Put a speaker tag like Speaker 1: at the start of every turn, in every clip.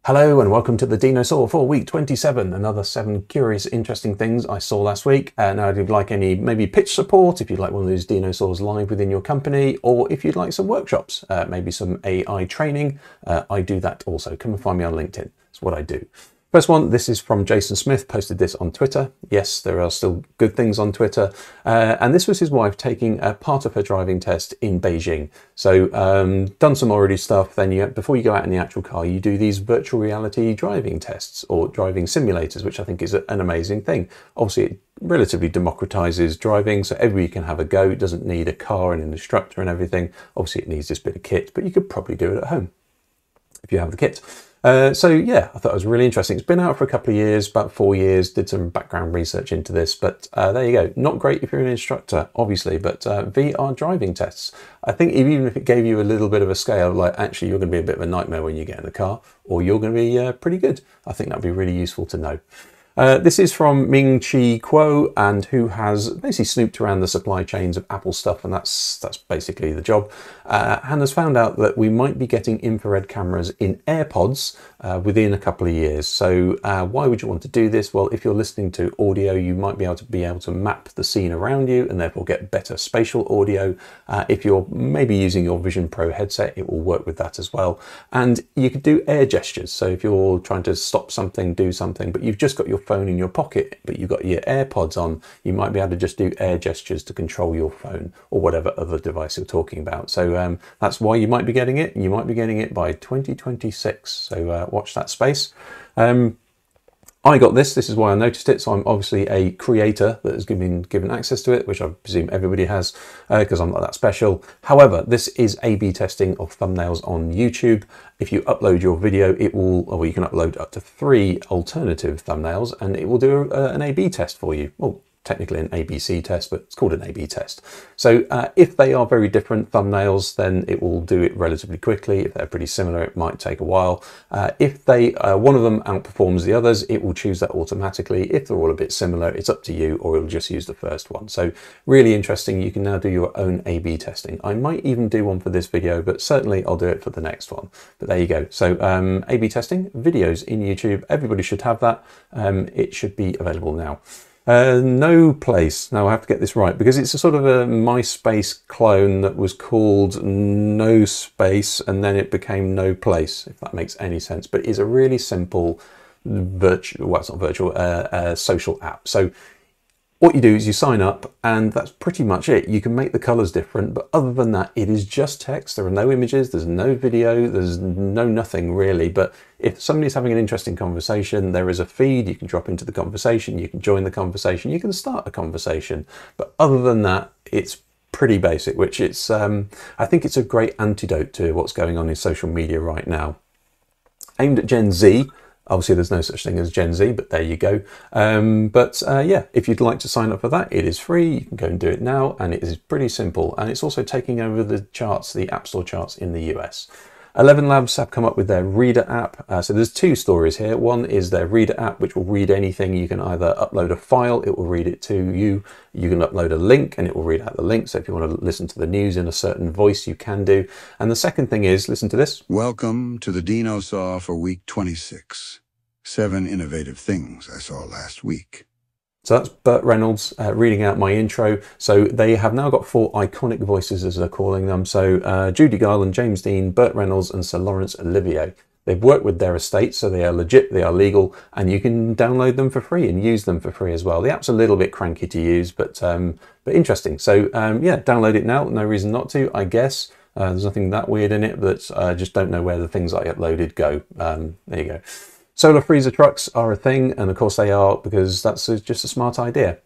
Speaker 1: Hello and welcome to the Dinosaw for week 27. Another 7 curious, interesting things I saw last week. Now, if you'd like any maybe pitch support, if you'd like one of those dinosaurs live within your company, or if you'd like some workshops, maybe some AI training, I do that also. Come and find me on LinkedIn. That's what I do. First one, this is from Jason Smith, posted this on Twitter. Yes, there are still good things on Twitter. And this was his wife taking a part of her driving test in Beijing. So done some already stuff, then before you go out in the actual car, you do these virtual reality driving tests or driving simulators, which I think is an amazing thing. Obviously, it relatively democratizes driving, so everybody can have a go. It doesn't need a car and an instructor and everything. Obviously, it needs this bit of kit, but you could probably do it at home if you have the kit. So yeah, I thought it was really interesting. It's been out for a couple of years, about 4 years, did some background research into this, but there you go. Not great if you're an instructor, obviously, but VR driving tests. I think even if it gave you a little bit of a scale, like actually you're going to be a bit of a nightmare when you get in the car, or you're going to be pretty good. I think that'd be really useful to know. This is from Ming Chi Kuo, and who has basically snooped around the supply chains of Apple stuff, and that's basically the job, and has found out that we might be getting infrared cameras in Airpods within a couple of years. So why would you want to do this? Well, if you're listening to audio, you might be able to map the scene around you and therefore get better spatial audio. If you're maybe using your Vision Pro headset, it will work with that as well. And you could do air gestures. So if you're trying to stop something, do something, but you've just got your phone in your pocket, but you've got your AirPods on, you might be able to just do air gestures to control your phone or whatever other device you're talking about. So that's why you might be getting it. You might be getting it by 2026. So watch that space. I got this is why I noticed it, so I'm obviously a creator that has been given access to it, which I presume everybody has, because I'm not that special. However, this is A/B testing of thumbnails on YouTube. If you upload your video, it will, or you can upload up to 3 alternative thumbnails, and it will do an A/B test for you. Well, technically an ABC test, but it's called an A/B test. So if they are very different thumbnails, then it will do it relatively quickly. If they're pretty similar, it might take a while. If one of them outperforms the others, it will choose that automatically. If they're all a bit similar, it's up to you, or it'll just use the first one. So really interesting. You can now do your own A/B testing. I might even do one for this video, but certainly I'll do it for the next one. But there you go. So A/B testing, videos in YouTube. Everybody should have that. It should be available now. NoPlace. Now I have to get this right because it's a sort of a MySpace clone that was called NoSpace and then it became NoPlace, if that makes any sense. But it's a really simple social app. So what you do is you sign up and that's pretty much it. You can make the colors different, but other than that, it is just text. There are no images, there's no video, there's no nothing really. But if somebody's having an interesting conversation, there is a feed, you can drop into the conversation, you can join the conversation, you can start a conversation. But other than that, it's pretty basic, which it's, I think it's a great antidote to what's going on in social media right now. Aimed at Gen Z. Obviously, there's no such thing as Gen Z, but there you go. Yeah, if you'd like to sign up for that, it is free. You can go and do it now, and it is pretty simple. And it's also taking over the charts, the App Store charts in the US. ElevenLabs have come up with their Reader App. So there's 2 stories here. One is their Reader App, which will read anything. You can either upload a file, it will read it to you. You can upload a link and it will read out the link. So if you want to listen to the news in a certain voice, you can do. And the second thing is, listen to this.
Speaker 2: Welcome to the Dinosaw for week 26. 7 innovative things I saw last week.
Speaker 1: So that's Burt Reynolds reading out my intro. So they have now got 4 iconic voices, as they're calling them. So Judy Garland, James Dean, Burt Reynolds, and Sir Laurence Olivier. They've worked with their estate, so they are legit, they are legal, and you can download them for free and use them for free as well. The app's a little bit cranky to use, but interesting. So yeah, download it now. No reason not to, I guess. There's nothing that weird in it, but I just don't know where the things I uploaded go. There you go. Solar freezer trucks are a thing, and of course they are, because that's just a smart idea.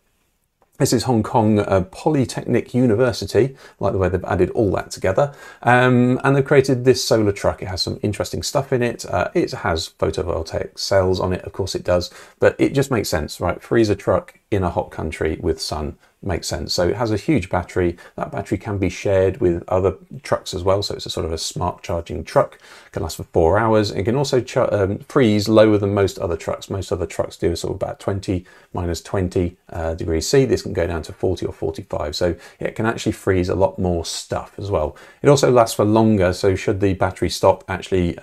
Speaker 1: This is Hong Kong Polytechnic University, like the way they've added all that together. And they've created this solar truck. It has some interesting stuff in it. It has photovoltaic cells on it, of course it does, but it just makes sense, right? Freezer truck in a hot country with sun. makes sense. So it has a huge battery. That battery can be shared with other trucks as well. So it's a sort of a smart charging truck. It can last for 4 hours. It can also freeze lower than most other trucks. Most other trucks do sort of about 20, -20 degrees C. This can go down to 40 or 45. So it can actually freeze a lot more stuff as well. It also lasts for longer. So should the battery stop, actually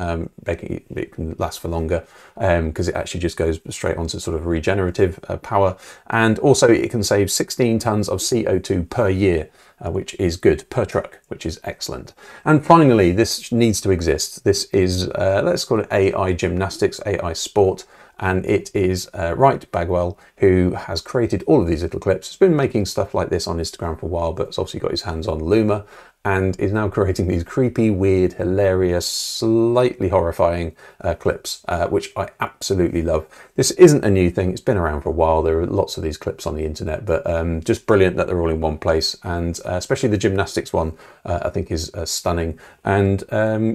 Speaker 1: it can last for longer because it actually just goes straight onto sort of regenerative power. And also it can save 16 tons of CO2 per year, which is good, per truck, which is excellent. And finally, this needs to exist. This is, let's call it AI gymnastics, AI sport. And it is Wright Bagwell, who has created all of these little clips. He's been making stuff like this on Instagram for a while, but has obviously got his hands on Luma and is now creating these creepy, weird, hilarious, slightly horrifying clips, which I absolutely love. This isn't a new thing. It's been around for a while. There are lots of these clips on the internet, but just brilliant that they're all in one place. And especially the gymnastics one, I think is stunning. And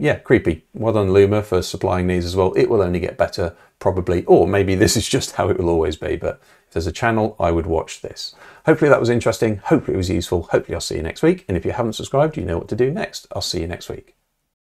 Speaker 1: yeah, creepy. Well done, Luma, for supplying these as well. It will only get better, probably, or maybe this is just how it will always be, but if there's a channel, I would watch this. Hopefully that was interesting. Hopefully it was useful. Hopefully I'll see you next week. And if you haven't subscribed, you know what to do next. I'll see you next week.